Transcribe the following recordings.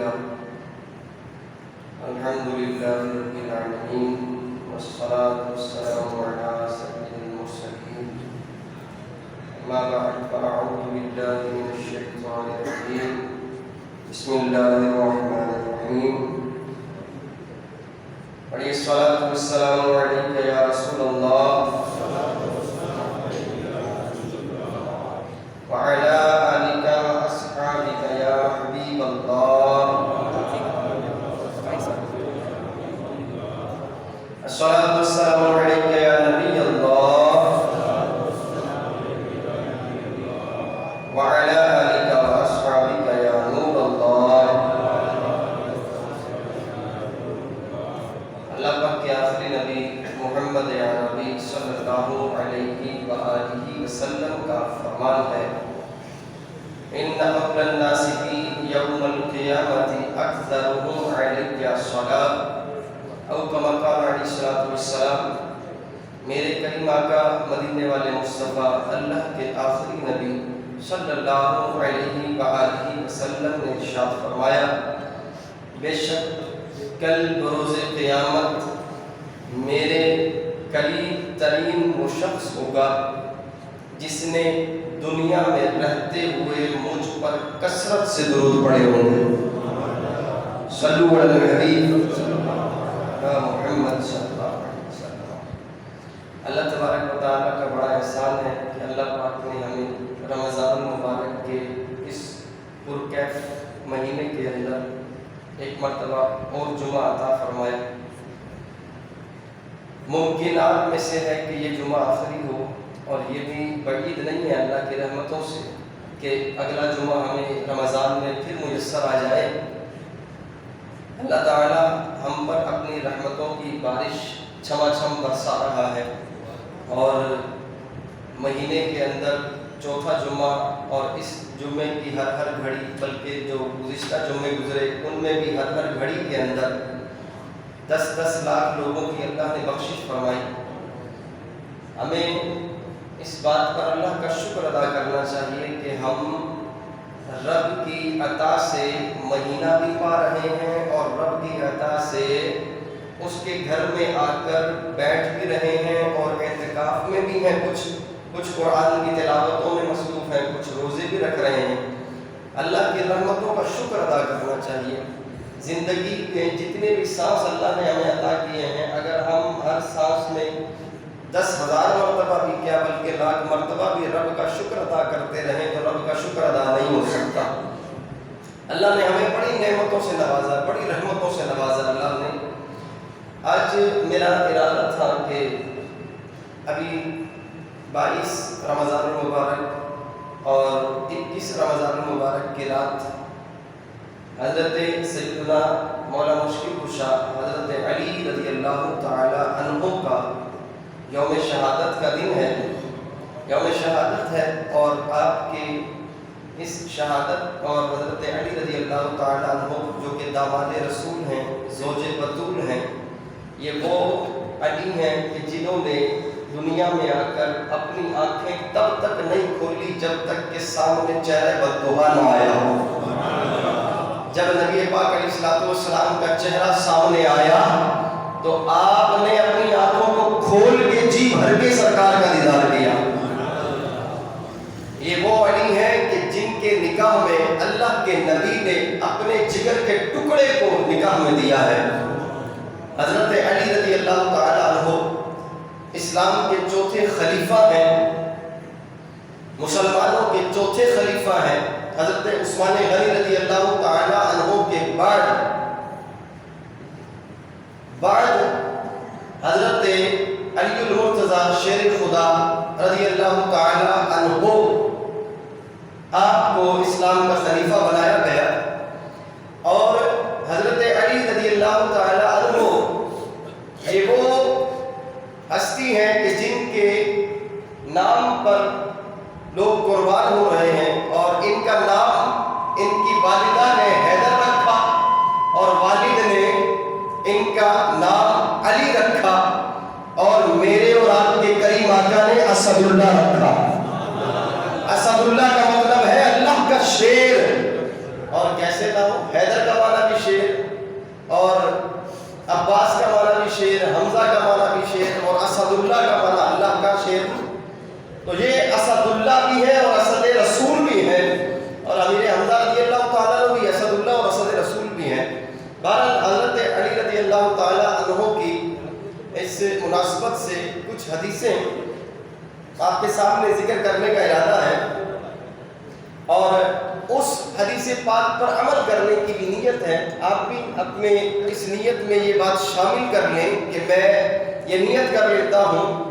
لله الحمد لله رب العالمين والصلاة والسلام على سيد المرسلين أما بعد فأعوذ بالله من الشيطان الرجيم بسم الله الرحمن الرحيم عليه الصلاة والسلام عليك يا رسول الله وعلى آلك وأصحابك يا حبيب الله الصلاة والسلام عليك يا نبي الله وعلى آلك وأصحابك يا نور الله اللہ پاک کے آخری نبی محمد عربی صلی اللہ علیہ وآلہ وسلم کا فرمان ہے ان قبل الناس بی یوم القیامت اکثرهم علی الصلاۃ او کما قال علیہ الصلوۃ والسلام میرے کریم آقا مدینے والے مصطفیٰ اللہ کے آخری نبی صلی اللہ علیہ وآلہ وسلم نے ارشاد فرمایا بے شک کل بروز قیامت میرے قریب ترین وہ شخص ہوگا جس نے دنیا میں رہتے ہوئے مجھ پر کثرت سے درود پڑھے ہوں گے صلو علی الحبیب محمد صلی اللہ علیہ وسلم۔ اللہ تبارک و تعالیٰ کا بڑا احسان ہے کہ اللہ پاک نے ہمیں رمضان المبارک کے اس پرکیف مہینے کے اندر ایک مرتبہ اور جمعہ عطا فرمایا۔ ممکنات میں سے ہے کہ یہ جمعہ آخری ہو، اور یہ بھی بعید نہیں ہے اللہ کی رحمتوں سے کہ اگلا جمعہ ہمیں رمضان میں پھر میسر آ جائے۔ اللہ تعالی ہم پر اپنی رحمتوں کی بارش چھما چھم برسا رہا ہے، اور مہینے کے اندر چوتھا جمعہ اور اس جمعے کی ہر گھڑی، بلکہ جو گزشتہ جمعے گزرے ان میں بھی ہر گھڑی کے اندر 10 لاکھ لوگوں کی اللہ نے بخشش فرمائی۔ ہمیں اس بات پر اللہ کا شکر ادا کرنا چاہیے کہ ہم رب کی عطا سے مہینہ بھی پا رہے ہیں، اور رب کی عطا سے اس کے گھر میں آ کر بیٹھ بھی رہے ہیں، اور اعتکاف میں بھی ہیں، کچھ قرآن کی تلاوتوں میں مصروف ہیں، کچھ روزے بھی رکھ رہے ہیں۔ اللہ کی رحمتوں کا شکر ادا کرنا چاہیے۔ زندگی کے جتنے بھی سانس اللہ نے ہمیں عطا کیے ہیں، اگر ہم ہر سانس میں 10,000 مرتبہ بھی کیا بلکہ لاکھ مرتبہ بھی رب کا شکر ادا کرتے رہیں تو رب کا شکر ادا نہیں ہو سکتا۔ اللہ نے ہمیں بڑی نعمتوں سے نوازا، بڑی رحمتوں سے نوازا اللہ نے۔ آج میرا ارادہ تھا کہ ابھی 22 رمضان المبارک اور 21 رمضان المبارک کی رات حضرت سیدنا مولا مشکل کشا حضرت علی رضی اللہ تعالی عنہ کا یوم شہادت کا دن ہے، یوم شہادت ہے، اور آپ کی اس شہادت اور حضرت علی رضی اللہ تعالی عنہ جو کہ داماد رسول ہیں، زوج بطول ہیں، یہ وہ علی ہیں کہ جنہوں نے دنیا میں آ کر اپنی آنکھیں تب تک نہیں کھولی جب تک کہ سامنے چہرہ بددعا نہ آیا ہو۔ جب نبی پاک علیہ السلام کا چہرہ سامنے آیا تو آپ نے اپنی آنکھوں کو کھول کے جی بھر کے سرکار کا دیدار کیا۔ یہ وہ علی ہیں کہ جن کے نکاح میں اللہ کے نبی نے اپنے جگر کے ٹکڑے کو نکاح میں دیا ہے۔ حضرت علی رضی اللہ تعالی عنہ اسلام کے چوتھے خلیفہ ہیں، مسلمانوں کے چوتھے خلیفہ ہیں۔ حضرت عثمان غنی رضی اللہ تعالی عنہ کے بعد حضرت علی المرتضی شیر خدا رضی اللہ تعالی عنہ آپ کو اسلام کا خلیفہ بنایا گیا، اور حضرت علی رضی اللہ تعالی عنہ یہ وہ ہستی ہیں کہ جن کے نام پر لوگ قربان ہو رہے ہیں، اور ان کا نام ان کی والدہ نے حیدر رکھا اور والد نے ان کا نام علی رکھا، اور میرے اور آپ کے کریم آقا نے اسد اللہ رکھا۔ اسد اللہ کا مطلب ہے اللہ کا شیر، اور کیسے نام؟ حیدر کا معنی آپ کے سامنے ذکر کرنے کا ارادہ ہے، اور اس حدیث پاک پر عمل کرنے کی بھی نیت ہے۔ آپ بھی اپنے اس نیت میں یہ بات شامل کر لیں کہ میں یہ نیت کر لیتا ہوں۔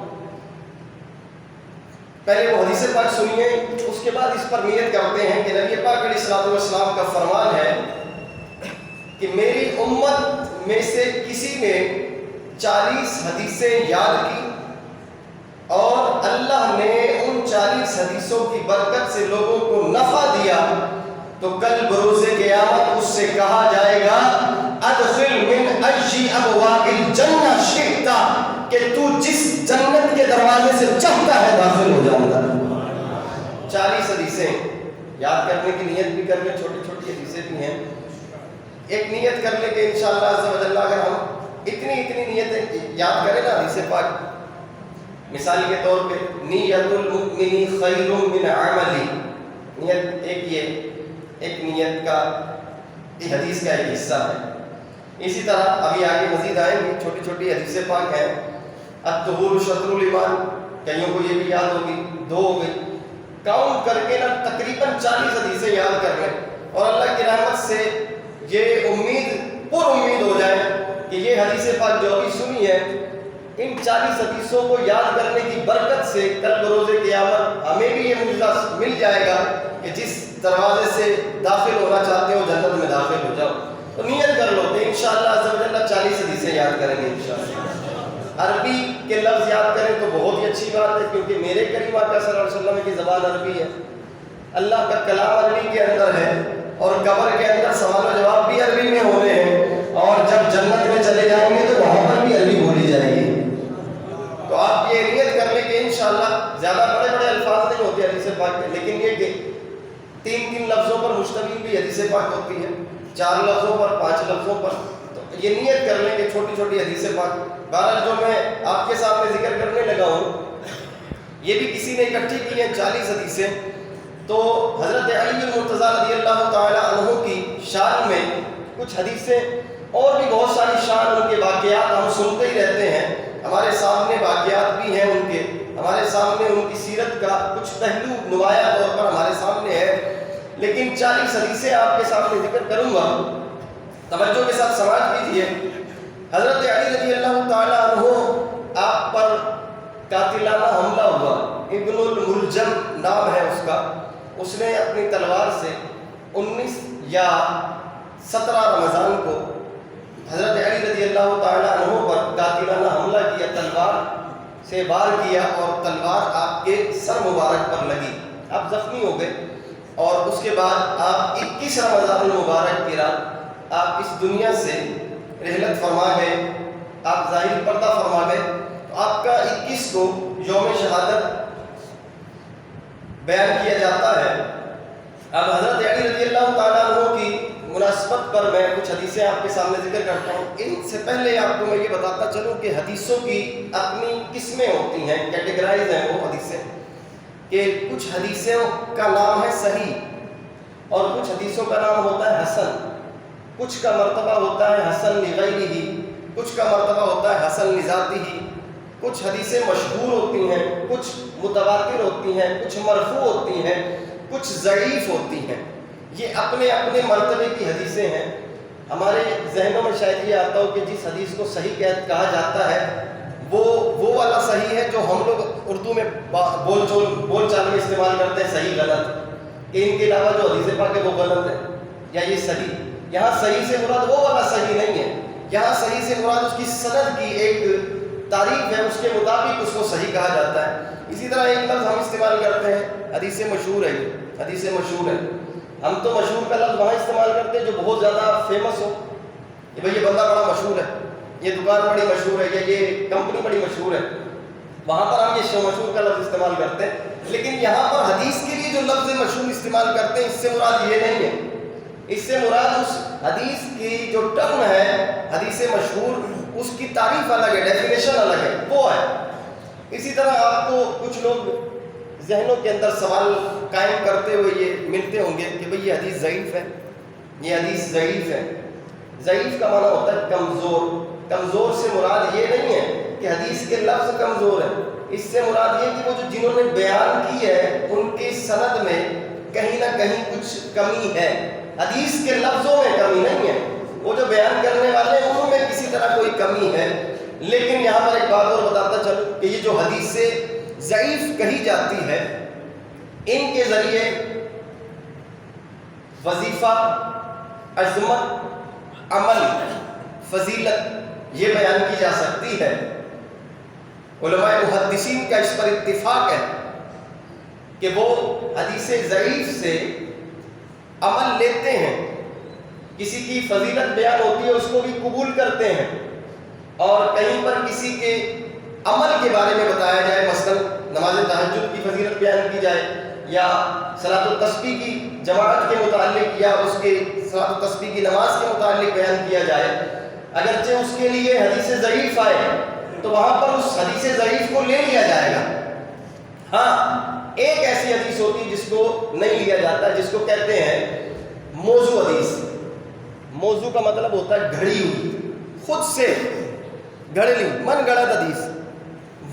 پہلے وہ حدیث پاک سنیے، اس کے بعد اس پر نیت کرتے ہیں کہ نبی پاک علیہ الصلوۃ والسلام کا فرمان ہے کہ میری امت میں سے کسی نے 40 حدیثیں یاد کی اور اللہ نے ان 40 حدیثوں کی برکت سے لوگوں کو نفع دیا، تو کل بروز قیامت اس سے کہا جائے گا ادخل من ای ابواب الجنہ شئت، کہ تو جس جنت کے دروازے سے چاہتا ہے داخل ہو جاؤں گا۔ 40 حدیثیں یاد کرنے کی نیت بھی کر لیں، چھوٹی چھوٹی حدیثیں بھی ہیں۔ ایک نیت کر لیں کہ انشاءاللہ عز و جل اگر ہم اتنی نیتیں یاد کریں نا حدیث پاک، مثال کے طور پہ نیت المؤمن خیر من عملی، نیت ایک نیت کا حدیث کا ایک حصہ ہے۔ اسی طرح ابھی آگے مزید آئیں گے، چھوٹی چھوٹی حدیث پاک ہیں۔ الطہور شطر الایمان، کئیوں کو یہ بھی یاد ہوگی، 2 ہو گئی۔ کاؤنٹ کر کے نا تقریباً 40 حدیثیں یاد کر لیں، اور اللہ کی رحمت سے یہ پر امید ہو جائے کہ یہ حدیث پاک جو ابھی سنی ہے، ان 40 حدیثوں کو یاد کرنے کی برکت سے کل بروز قیامت ہمیں بھی یہ معجزہ مل جائے گا کہ جس دروازے سے داخل ہونا چاہتے ہو جنت میں داخل ہو جاؤ۔ تو نیت کر لو کہ انشاءاللہ عز و جل 40 حدیثیں یاد کریں گے انشاءاللہ۔ عربی کے لفظ یاد کریں تو بہت ہی اچھی بات ہے، کیونکہ میرے کریم آقا صلی اللہ علیہ وسلم کی زبان عربی ہے، اللہ کا کلام عربی کے اندر ہے، اور قبر کے اندر سوال و جواب بھی عربی میں ہونے ہیں، اور جب جنت میں چلے جائیں گے تو وہاں پر بھی عربی بولی جائے گی۔ تو آپ یہ نیت کر لیں کہ انشاءاللہ زیادہ بڑے الفاظ نہیں ہوتے حدیث پاک کے، لیکن یہ کہ 3 لفظوں پر مشتمل بھی حدیث پاک ہوتی ہے، 4 لفظوں پر، 5 لفظوں پر۔ تو یہ نیت کر لیں کہ چھوٹی چھوٹی حدیث پاک، بہرحال جو میں آپ کے سامنے ذکر کرنے لگا ہوں یہ بھی کسی نے اکٹھی کی ہیں 40 حدیثیں۔ تو حضرت علی المرتضیٰ رضی اللہ تعالی عنہ کی شان میں کچھ حدیثیں اور بھی بہت ساری شان، ان کے واقعات ہم سنتے ہی رہتے ہیں، ہمارے سامنے واقعات بھی ہیں ان کے، ہمارے سامنے ان کی سیرت کا کچھ پہلو نمایاں طور پر ہمارے سامنے ہے، لیکن 40 حدیثیں آپ کے سامنے ذکر کروں گا، توجہ کے ساتھ سماعت کیجیے۔ حضرت علی رضی اللہ تعالی عنہ آپ پر قاتلانہ حملہ ہوا، ابن الملجم نام ہے اس کا، اس نے اپنی تلوار سے 19 یا 17 رمضان کو حضرت علی رضی اللہ تعالی عنہ پر قاتلانہ حملہ کیا، تلوار سے وار کیا، اور تلوار آپ کے سر مبارک پر لگی، آپ زخمی ہو گئے، اور اس کے بعد آپ 21 رمضان المبارک کی رات آپ اس دنیا سے رحلت فرما گئے، آپ ظاہر پردہ فرما گئے۔ تو آپ کا 21 کو یوم شہادت بیان کیا جاتا ہے۔ اب حضرت علی رضی اللہ تعالیٰ عنہ کی مناسبت پر میں کچھ حدیثیں آپ کے سامنے ذکر کرتا ہوں۔ ان سے پہلے آپ کو میں یہ بتاتا چلوں کہ حدیثوں کی اپنی قسمیں ہوتی ہیں، کیٹیگرائز ہیں وہ حدیثیں، کہ کچھ حدیثوں کا نام ہے صحیح اور کچھ حدیثوں کا نام ہوتا ہے حسن، کچھ کا مرتبہ ہوتا ہے حسن لغیرہ، کچھ کا مرتبہ ہوتا ہے حسن لذاتہ، کچھ حدیثیں مشہور ہوتی ہیں، کچھ متواتر ہوتی ہیں، کچھ مرفوع ہوتی ہیں، کچھ ضعیف ہوتی ہیں۔ یہ اپنے اپنے مرتبے کی حدیثیں ہیں۔ ہمارے ذہنوں میں شاید یہ آتا ہو کہ جس حدیث کو صحیح کہا جاتا ہے وہ والا صحیح ہے جو ہم لوگ اردو میں بول چال میں استعمال کرتے ہیں، صحیح غلط، کہ ان کے علاوہ جو حدیث پاک ہے وہ غلط ہے یا یہ صحیح۔ یہاں صحیح سے مراد وہ والا صحیح نہیں ہے، یہاں صحیح سے مراد اس کی سند کی ایک تعریف ہے، اس کے مطابق اس کو صحیح کہا جاتا ہے۔ اسی طرح ایک لفظ ہم استعمال کرتے ہیں، حدیث مشہور ہے، حدیث مشہور ہے۔ ہم تو مشہور کا لفظ وہاں استعمال کرتے ہیں جو بہت زیادہ فیمس ہو، کہ بھئی یہ بندہ بڑا مشہور ہے، یہ دکان بڑی مشہور ہے، یا یہ کمپنی بڑی مشہور ہے، وہاں پر ہم یہ مشہور کا لفظ استعمال کرتے ہیں۔ لیکن یہاں پر حدیث کے لیے جو لفظ مشہور استعمال کرتے ہیں، اس سے مراد یہ نہیں ہے، اس سے مراد اس حدیث کی جو ٹرم ہے حدیث مشہور، اس کی تعریف الگ ہے، ڈیفینیشن الگ ہے، وہ ہے۔ اسی طرح آپ کو کچھ لوگ ذہنوں کے اندر سوال قائم کرتے ہوئے یہ ملتے ہوں گے کہ بھئی یہ حدیث ضعیف ہے، یہ حدیث ضعیف ہے۔ ضعیف کا معنی ہوتا ہے کمزور، کمزور سے مراد یہ نہیں ہے کہ حدیث کے لفظ کمزور ہے، اس سے مراد یہ کہ وہ جو جنہوں نے بیان کی ہے ان کی سند میں کہیں نہ کہیں کچھ کمی ہے، حدیث کے لفظوں میں کمی نہیں ہے، وہ جو بیان کرنے والے ہیں ان میں کسی طرح کوئی کمی ہے۔ لیکن یہاں پر ایک بات اور بتاتا چلوں کہ یہ جو حدیثیں ضعیف کہی جاتی ہے ان کے ذریعے وظیفہ، عظمت، عمل، فضیلت یہ بیان کی جا سکتی ہے۔ علماء محدثین کا اس پر اتفاق ہے کہ وہ حدیث ضعیف سے عمل لیتے ہیں، کسی کی فضیلت بیان ہوتی ہے اس کو بھی قبول کرتے ہیں، اور کہیں پر کسی کے عمل کے بارے میں بتایا جائے، مثلا نماز تہجد کی فضیلت بیان کی جائے یا صلاۃ التسبیح کی جماعت کے متعلق یا اس کے صلاۃ التسبیح کی نماز کے متعلق بیان کیا جائے، اگرچہ اس کے لیے حدیث ضعیف آئے تو وہاں پر اس حدیث ضعیف کو لے لیا جائے گا۔ ہاں ایک ایسی حدیث ہوتی ہے جس کو نہیں لیا جاتا، جس کو کہتے ہیں موضوع حدیث۔ موضوع کا مطلب ہوتا ہے گھڑی ہوئی، خود سے گھڑ لی، من گڑت حدیث،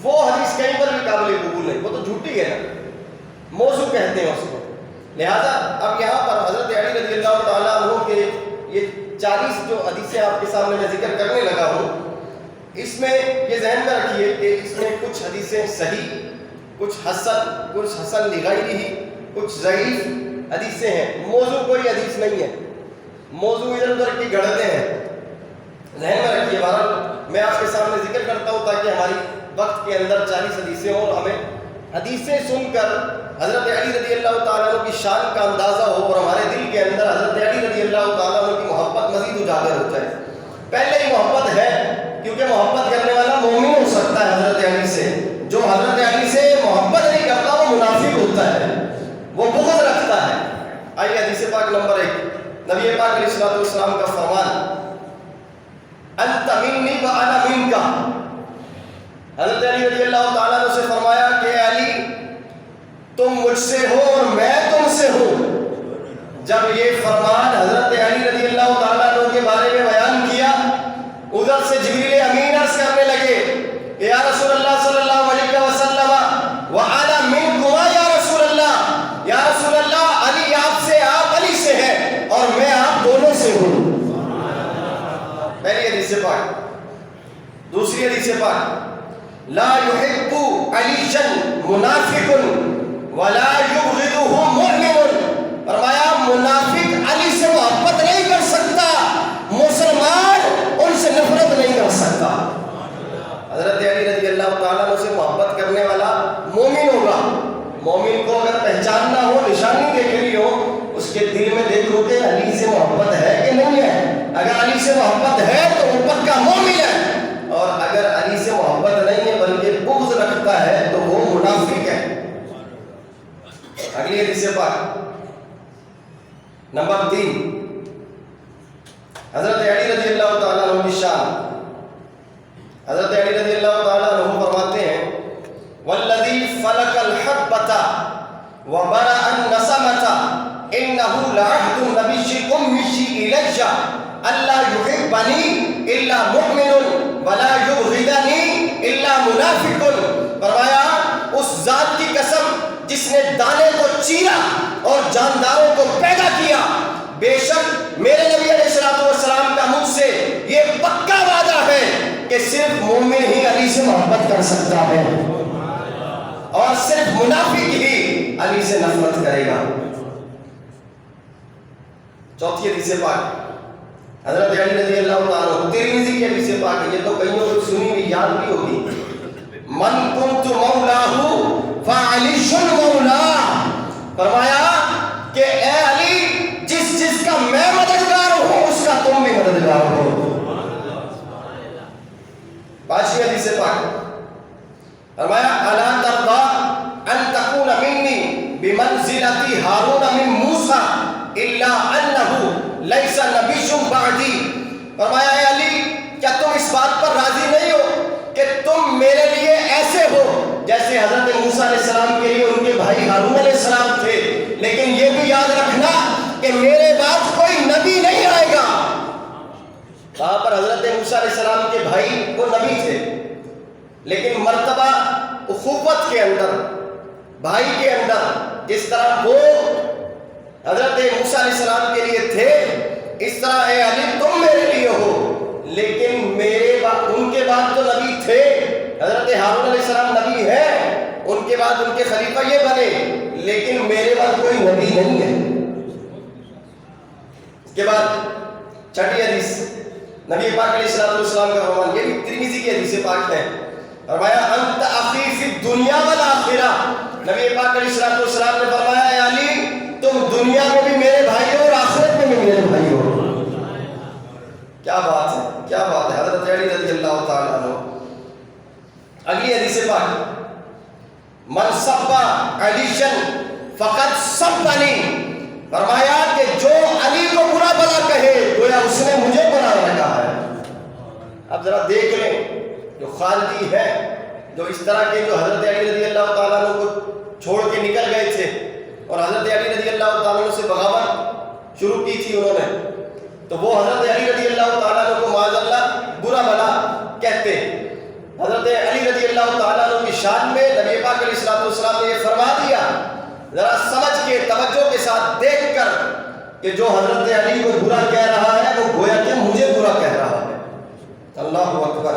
وہ حدیث کہیں پر بھی قابل قبول نہیں، وہ تو جھوٹی ہے نا، موضوع کہتے ہیں اس کو۔ لہذا اب یہاں پر حضرت علی رضی اللہ تعالیٰ عنہ کے یہ 40 جو حدیثیں آپ کے سامنے میں ذکر کرنے لگا ہوں، اس میں یہ ذہن میں رکھیے کہ اس میں کچھ حدیثیں صحیح، کچھ حسن لغیرہ، کچھ ضعیف حدیثیں ہیں، موضوع کوئی حدیث نہیں ہے، موضوع ادھر ادھر کی گڑھتے ہیں، ذہن میں رکھیے۔ بہرحال میں آپ کے سامنے ذکر کرتا ہوں تاکہ ہماری وقت کے اندر 40 حدیثیں ہوں اور ہمیں حدیثیں سن کر حضرت علی رضی اللہ تعالیٰ عنہ کی شان کا اندازہ ہو اور ہمارے دل کے اندر حضرت علی رضی اللہ تعالیٰ عنہ کی محبت مزید اجاگر ہو جائے۔ پہلے ہی محبت ہے، کیونکہ محبت کرنے والا مومن ہو سکتا ہے حضرت علی سے، جو حضرت علی سے محبت نہیں کرتا وہ منافق ہوتا ہے، وہ بغض رکھتا ہے۔ آئیے حدیث پاک نمبر 1، نبی پاک علیہ الصلوۃ والسلام کا فرمان، انت منی وانا منک۔ حضرت علی رضی اللہ تعالیٰ عنہ سے فرمایا کہ اے علی تم مجھ سے ہو اور میں تم سے ہوں۔ جب یہ فرمان حضرت علی رضی اللہ تعالیٰ عنہ کے بارے میں بیان کیا، ادھر سے جبریل امین عرض کرنے لگے یا رسول اللہ صلی اللہ علیہ وسلم وَأَنَا مِنْكُمَا یا رسول اللہ، یا رسول اللہ علی آپ سے، آپ علی سے ہیں اور میں آپ دونوں سے ہوں۔ پہلی حدیث پاک۔ دوسری حدیث پاک، لا يحب علیًا منافق ولا یبغضہ مؤمن۔ فرمایا منافق علی سے محبت نہیں کر سکتا، مسلمان ان سے نفرت نہیں کر سکتا۔ حضرت علی رضی اللہ تعالیٰ عنہ سے محبت کرنے والا مومن ہوگا۔ مومن کو اگر پہچاننا ہو، نشانی دیکھنی ہو، اس کے دل میں دیکھو کہ علی سے محبت ہے کہ نہیں ہے۔ اگر علی سے محبت ہے تو وہ پکا مومن ہے، اور اگر علی سے محبت نہیں ہے بلکہ بغض رکھتا ہے تو وہ منافق ہے۔ اگلی حدیث پاک نمبر 3، حضرت علی رضی اللہ تعالیٰ عنہ کی شان۔ حضرت علی رضی اللہ تعالیٰ عنہ فرماتے ہیں والذی فلق الحبۃ وبرأ النسمۃ انہ لعہد النبی امی الی الا یحبنی الا مؤمن ولا یبغضنی الا منافق۔ فرمایا اس ذات کی قسم جس نے دانے کو چیرا اور جانداروں کو پیدا کیا، بے شک میرے نبی علیہ الصلوۃ والسلام کا مجھ سے یہ پکا وعدہ ہے کہ صرف مومن ہی علی سے محبت کر سکتا ہے اور صرف منافق ہی علی سے نفرت کرے گا۔ چوتھی حدیث پاک، حضرت علی رضی اللہ تعالیٰ، ترمذی کی حدیث پاک ہے، یہ تو کئیوں کو سنی ہوئی یاد بھی ہوگی، من کنت مولاہ فعلی مولا۔ فرمایا کہ اے علی جس کا میں مددگار ہوں اس کا تم بھی مددگار ہو۔ پانچویں حدیث پاک، فرمایا الا ترضى ان تكون مني بمنزلة هارون من موسى الا انه ليس نبي بعدي۔ فرمایا اے علی کیا تم اس بات پر راضی نہیں ہو کہ تم میرے لیے ایسے ہو جیسے حضرت موسیٰ علیہ السلام کے لیے ان کے بھائی ہارون علیہ السلام تھے، لیکن یہ بھی یاد رکھنا کہ میرے بعد کوئی نبی نہیں آئے گا۔ وہاں پر حضرت موسیٰ علیہ السلام کے بھائی وہ نبی تھے، لیکن مرتبہ اخوت کے اندر، بھائی کے اندر، جس طرح وہ حضرت موسیٰ علیہ السلام کے لیے تھے، اس طرح اے علی تم میرے لیے ہو۔ لیکن میرے بعد، ان کے بعد تو نبی تھے، حضرت ہارون علیہ السلام نبی ہیں، ان کے بعد ان کے خلیفہ یہ بنے، لیکن میرے بعد کوئی نبی نہیں ہے۔ اس کے بعد چھٹی حدیث، نبی پاک علیہ السلام کا فرمان، یہ بھی ترمذی کی حدیث پاک ہے، فرمایا انت اخی فی الدنیا والآخرہ۔ نبی پاک علیہ السلام نے فرمایا اے علی تم دنیا میں بھی میرے بھائی ہو اور آخرت میں بھی میرے بھائی ہو۔ کیا بات ہے، کیا بات ہے، حضرت علی رضی اللہ تعالیٰ عنہ۔ اگلی حدیث پاک، من سب علیشا فقد سبنی، فرمایا کہ جو علی کو برا بھلا کہے گویا اس نے مجھے برا بھلا کہا ہے۔ اب ذرا دیکھ لیں جو خارجی ہے، جو اس طرح کے، جو حضرت علی رضی اللہ تعالیٰ عنہ کو چھوڑ کے نکل گئے تھے اور حضرت علی رضی اللہ تعالیٰ عنہ سے بغاوت شروع کی تھی انہوں نے، تو وہ حضرت علی رضی اللہ تعالیٰ عنہ کو معاذ اللہ برا بھلا کہتے۔ حضرت علی رضی اللہ تعالیٰ عنہ کی شان میں نبی پاک علیہ السلام نے یہ فرما دیا، ذرا سمجھ کے توجہ کے ساتھ دیکھ کر، کہ جو حضرت علی کو برا کہہ رہا ہے وہ گویا کہ مجھے برا کہہ رہا ہے۔ اللہ اکبر۔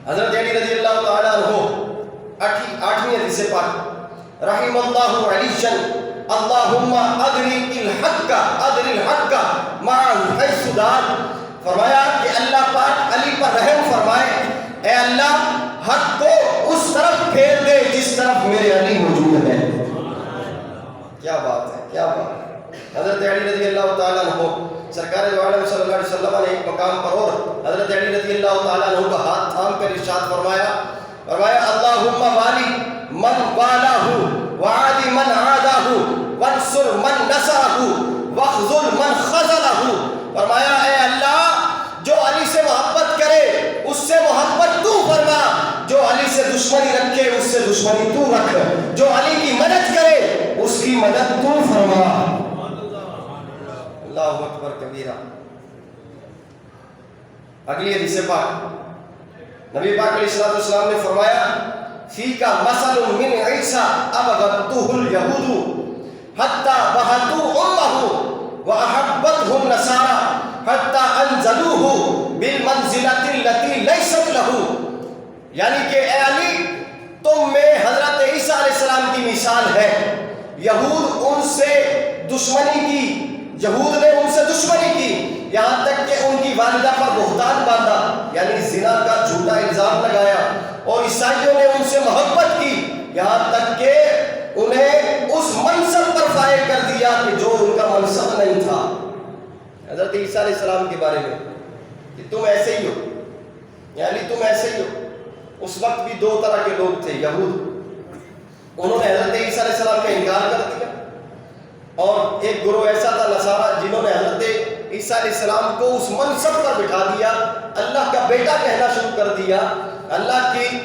حضرت علی رضی اللہ تعالیٰ عنہ، آٹھویں حدیث پاک، رحم اللہ علیشا اللہم ادری الحق مع حیث دار، فرمایا کہ اللہ پاک علی پر رحم فرمائے، اے اللہ حق کو اس طرف پھیر دے جس طرف میرے علی موجود ہے۔ کیا بات ہے، کیا بات ہے۔ حضرت علی رضی اللہ تعالیٰ عنہ، سرکار دو عالم صلی اللہ علیہ وسلم نے ایک مقام پر اور حضرت علی رضی اللہ تعالیٰ عنہ کا ہاتھ تھام کر ارشاد فرمایا، اللہم والی من والاہ وعادی من عاداہ وانصر من نصرہ واخذل من خذلہ، فرمایا اے اللہ جو علی سے محبت کرے اس سے محبت تو فرما، جو علی سے دشمنی رکھے اس سے دشمنی تو رکھ، جو علی کی مدد کرے اس کی مدد تو فرما۔ اللہ اکبر کبیرہ۔ اگلی حدیث پاک، نبی پاک علیہ السلام نے فرمایا فیک مثل من عیسیٰ ابغضتہ الیہود حتی بہتوا امہ واحبتہ النصارى حتی انزلوہ بالمنزلۃ التی لیست لہ، یعنی کہ اے علی تم میں حضرت عیسیٰ علیہ السلام کی مثال ہے، یہود ان سے دشمنی کی، یہود نے ان سے دشمنی کی، یہاں تک کہ ان کی والدہ پر بہتان باندھا، یعنی زنا کا جھوٹا الزام لگایا، اور عیسائیوں نے ان سے محبت کی، یہاں تک کہ انہیں اس منصب پر فائل کر دیا کہ جو ان کا منصب نہیں تھا۔ حضرت عیسیٰ علیہ السلام کے بارے میں کہ تم ایسے ہی ہو، یعنی تم ایسے ہی ہو۔ اس وقت بھی دو طرح کے لوگ تھے، یہود، انہوں نے حضرت عیسیٰ علیہ السلام کا انکار کر دیا، اور ایک گروہ ایسا تھا نصارہ جنہوں نے حضرت عیسیٰ علیہ السلام کو اس منصب پر بٹھا دیا، اللہ کا بیٹا کہنا شروع کر دیا، اللہ کی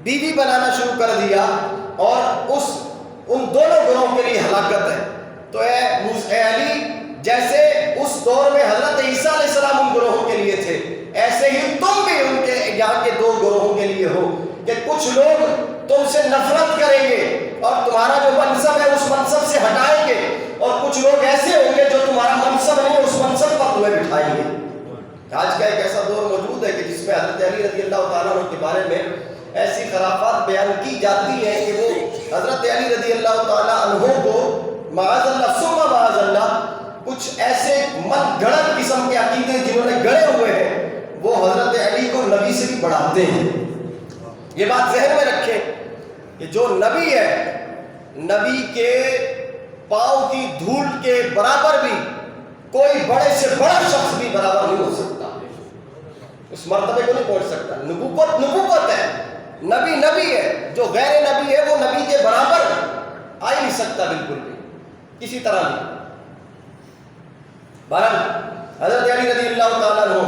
بیوی بنانا شروع کر دیا، اور ان دونوں گروہوں کے لیے ہلاکت ہے۔ تو اے علی جیسے اس دور میں حضرت عیسیٰ علیہ السلام ان گروہوں کے لیے تھے، ایسے ہی تم بھی ان کے یہاں کے دو گروہوں کے لیے ہو، کہ کچھ لوگ تم سے نفرت کریں گے اور تمہارا جو منصب ہے اس منصب سے ہٹائیں گے، اور کچھ لوگ ایسے ہوں گے جو تمہارا منصب نہیں اس منصب پر تمہیں بٹھائیں گے۔ آج کا ایک ایسا دور موجود ہے کہ جس میں حضرت علی رضی اللہ تعالیٰ عنہ کے بارے میں ایسی خرافات بیان کی جاتی ہیں کہ وہ حضرت علی رضی اللہ تعالیٰ عنہ کو معاذ اللہ ثم معاذ اللہ کچھ ایسے من گھڑت قسم کے عقیدے جنہوں نے گڑے ہوئے ہیں وہ حضرت علی کو نبی سے بھی بڑھاتے ہیں۔ یہ بات ذہن میں رکھیں کہ جو نبی ہے، نبی کے پاؤں کی دھول کے برابر بھی کوئی بڑے سے بڑا شخص بھی برابر نہیں ہو سکتا، اس مرتبے کو نہیں پہنچ سکتا۔ نبوت نبوت ہے، نبی نبی ہے، جو غیر نبی ہے وہ نبی کے برابر آ ہی نہیں سکتا بالکل بھی، کسی طرح بھی۔ بہرحال حضرت علی رضی اللہ تعالیٰ عنہ،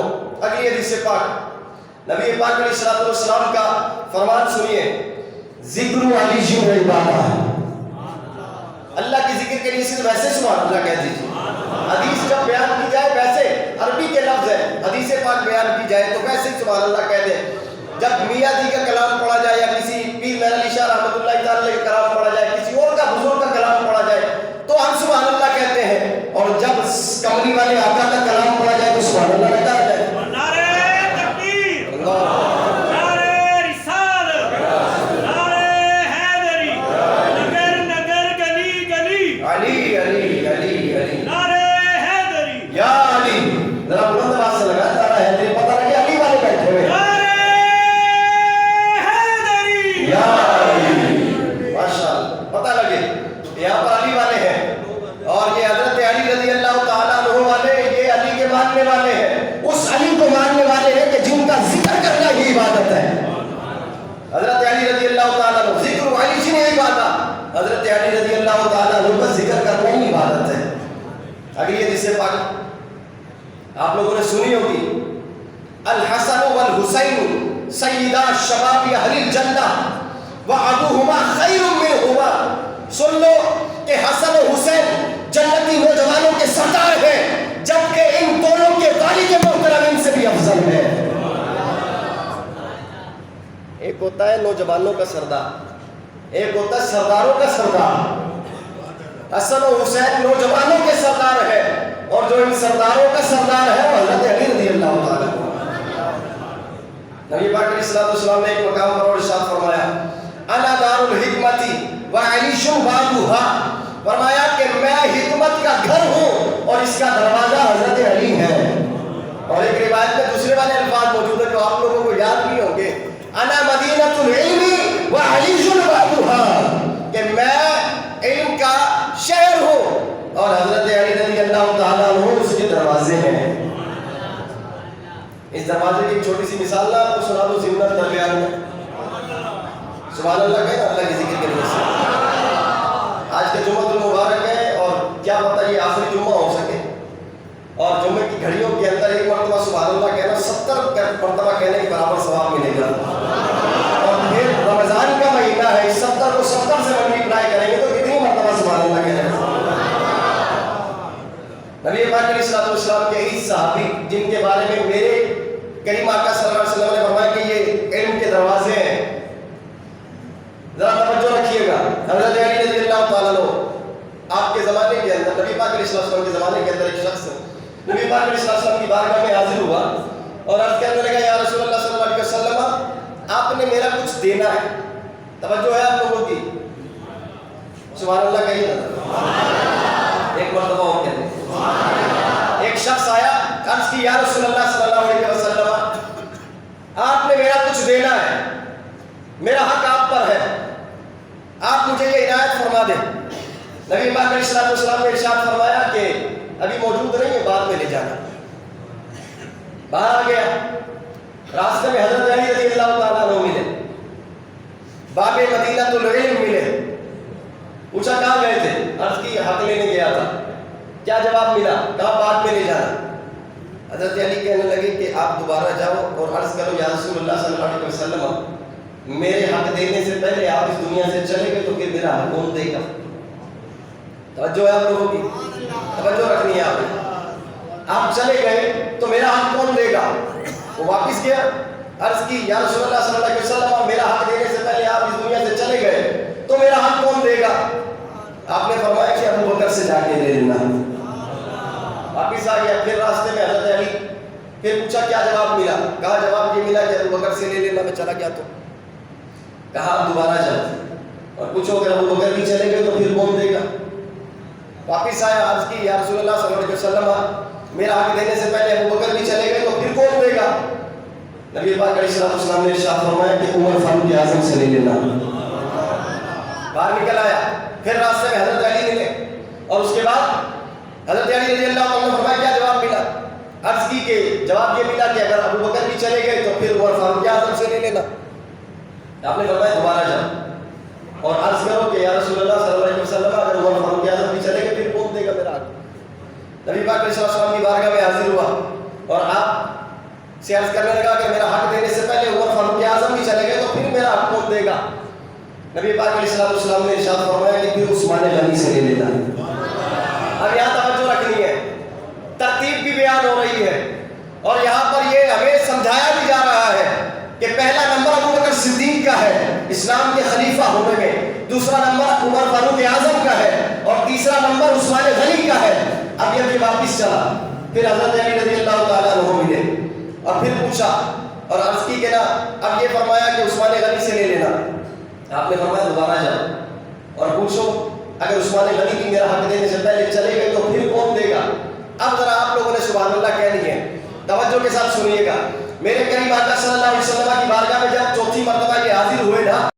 اگلی حدیث پاک، نبی پاک علیہ السلام کا فرمان سنیے، ذکر علی جن عبادہ، اللہ کی ذکر کے لیے صرف ویسے سبحان اللہ کہہ دیجیے۔ حدیث جب بیان کی جائے ویسے، عربی کے لفظ ہے، حدیث پاک بیان کی جائے تو ویسے سبحان اللہ کہہ دیں۔ جب میاں جی کا کلام پڑھا جائے یا میرا علی شاہ رحمۃ اللہ تعالی علیہ کا کلام پڑھا جائے, کسی اور کا بزرگ کا کلام پڑھا جائے تو ہم سبحان اللہ کہتے ہیں, اور جب کملی والے آقا کا کلام پڑھا جائے تو سبحان اللہ کہا جائے. نعرہ تکبیر, نعرہ رسالت, نعرہ حیدری, نگر نگر گلی گلی, علی علی علی علی, نعرہ حیدری, یا علی. ذرا بلند آواز سے لگا نعرہ حیدری, پتہ لگے علی والے بیٹھے ہوئے. نعرہ حیدری, یا علی, ماشاءاللہ, پتہ لگے یہاں پر علی والے ہیں. اور یہ حضرت علی رضی اللہ تعالیٰ عنہ والے, یہ علی کے ماننے والے ہیں, اس علی کو ماننے والے ہیں کہ جن کا ذکر کرنا ہی عبادت ہے. حضرت علی رضی اللہ تعالیٰ عنہ, ذکر علی جی نے عبادت, حضرت علی رضی اللہ تعالیٰ عنہ کا ذکر کرنا ہی عبادت ہے. اگلی حدیث پاک آپ لوگوں نے سنی ہوگی, الحسن والحسین سیدا شباب اہل الجنہ وابوہما خیر منہما. سن لو کہ حسن و حسین جنتی نوجوانوں کے سردار ہیں, جبکہ ان دونوں کے والد محترم ان سے بھی افضل ہے. ایک ہوتا ہے نوجوانوں کا سردار, ایک ہوتا ہے سرداروں کا سردار. حسن و حسین نوجوانوں کے سردار ہے, اور جو ان سرداروں کا سردار ہے وہ حضرت علی رضی اللہ تعالیٰ عنہ. نبی پاک علیہ الصلوۃ والسلام نے ایک مقام پر اور ارشاد فرمایا, انا دار الحکمت وعلیش بابها, فرمایا کہ میں حکمت کا گھر ہوں اور اس کا دروازہ حضرت علی ہے. اور ایک روایت میں دوسرے والے الفاظ موجود ہیں جو آپ لوگوں کو یاد نہیں ہوں گے, انا مدینۃ العلم وعلیش بابها, کہ میں علم کا شہر ہوں اور حضرت علی رضی اللہ تعالیٰ عنہ اس کے دروازے ہیں. اس دروازے کی ایک چھوٹی سی مثال نہ آپ کو سنا دو زندہ درمیان میں. سبحان اللہ کہیں اللہ کے ذکر کے لیے سے. آج کا جمعہ المبارک ہے, اور کیا پتہ یہ آخری جمعہ ہو سکے, اور جمعے کی گھڑیوں کے اندر ایک مرتبہ سبحان اللہ کہنا 70 مرتبہ کہنے کے برابر ثواب ملے گا. اور پھر رمضان کا مہینہ ہے, 70 کو 70 سے ملٹیپلائی کریں گے تو کتنی مرتبہ سبحان اللہ کہنا ہے. نبی پاک علیہ الصلوۃ والسلام کے ہی صحابی جن کے بارے میں میرے کریم آقا صلی اللہ علیہ وسلم نے فرمایا کہ یہ علم کے دروازے ہیں, ذرا توجہ رکھیے گا. حضرت علی رضی اللہ تعالیٰ عنہ آپ کے زمانے کے اندر, نبی پاک علیہ السلام کے زمانے کے اندر ایک شخص نبی پاک علیہ السلام کی بارگاہ میں حاضر ہوا اور عرض کرنے لگا, یا رسول اللہ صلی اللہ علیہ وسلم آپ نے میرا کچھ دینا ہے. توجہ ہے آپ لوگوں کی, سبحان اللہ کہیے نا, ایک مرتبہ اور کہتے ہیں. ایک شخص آیا, عرض کی, یا رسول اللہ صلی اللہ علیہ وسلم آپ نے میرا کچھ دینا ہے, میرا حق آپ پر ہے, آپ مجھے یہ عنایت فرما دیں. نبی پاک علیہ السلام نے ارشاد فرمایا کہ ابھی موجود نہیں ہے, بعد میں لے جانا. باہر آ گیا, راستے میں حضرت علی رضی اللہ تعالیٰ عنہ ملے, باب مدینۃ العلم ملے. پوچھا کہاں گئے تھے, عرض کی حق لینے گیا تھا. کیا جواب ملا, کہا بعد میں لے جانا. حضرت علی کہنے لگے کہ آپ دوبارہ جاؤ اور عرض کرو, یا رسول اللہ صلی اللہ علیہ وسلم میرے حق دینے سے پہلے آپ اس دنیا سے چلے گئے تو پھر میرا حق کون دے گا. توجہ ہے آپ لوگوں کی, توجہ رکھنی ہے آپ نے. آپ چلے گئے تو میرا حق کون دے گا. وہ واپس گیا, عرض کی, یا رسول اللہ صلی اللہ علیہ وسلم میرا حق دینے سے پہلے آپ اس دنیا سے چلے گئے تو میرا حق کون دے گا. آپ نے فرمایا کہ ابو بکر سے جا کے لے لینا. واپس آ گیا, پھر راستے میں حضرت علی, پھر پوچھا کیا جواب ملا, کہا جواب یہ ملا کہ ابو بکر سے لے لینا. میں چلا گیا تو کہا آپ دوبارہ جاؤ اور پوچھو اگر ابو بکر بھی چلے گئے تو پھر کون دے گا. واپس آیا, عرض کی, یا رسول اللہ صلی اللہ علیہ وسلم میرا حق دینے سے پہلے ابو بکر بھی چلے گئے تو پھر کون دے گا. نبی پاک علیہ السلام نے ارشاد فرمایا کہ عمر فاروق اعظم سے لے لینا. باہر نکل آیا, پھر راستے میں حضرت علی ملے اور اس کے بعد حضرت علی رضی اللہ عنہ نے فرمایا کیا جواب ملا. عرض کی کہ جواب یہ ملا کہ اگر ابو بکر بھی چلے گئے تو پھر عمر فاروق اعظم سے لے لینا. آپ نے فرمایا دوبارہ جاؤ اور عرض کرو کہ یا رسول اللہ صلی اللہ علیہ وسلم اگر عمر فاروق اعظم بھی چلے گئے پھر کون دے گا میرا حق. نبی پاک علیہ السلام کی بارگاہ میں حاضر ہوا اور آپ سے عرض کرنے لگا کہ میرا حق دینے سے پہلے عمر فاروق اعظم بھی چلے گئے تو پھر میرا حق کون دے گا. نبی پاک علیہ السلام نے ارشاد فرمایا کہ پھر عثمان غنی سے لے لینا. اب یہاں توجہ رکھنی ہے, ترتیب بھی بیان ہو رہی ہے اور یہاں پر یہ ہمیں سمجھایا بھی جا رہا ہے کہ پہلا نمبر ابو بکر صدیق کا ہے اسلام کے خلیفہ ہونے میں، دوسرا نمبر عمر فاروق اعظم کا ہے، اور تیسرا نمبر عثمان غنی کا ہے۔ اب یہ واپس چلا، پھر حضرت علی رضی اللہ تعالیٰ عنہ ملے اور پھر پوچھا اور عرض کی کہ نا اب یہ فرمایا کہ عثمان غنی سے لے لینا۔ آپ نے فرمایا دوبارہ جاؤ اور پوچھو، اگر عثمان غنی کی میرا حق دینے سے پہلے چلے گئے تو پھر کون دے گا؟ اب ذرا آپ لوگوں نے سبحان اللہ کہنی ہے، توجہ کے ساتھ سنیے گا۔ میرے قریب آقا صلی اللہ علیہ وسلم کی بارگاہ میں جب چوتھی مرتبہ یہ حاضر ہوئے نا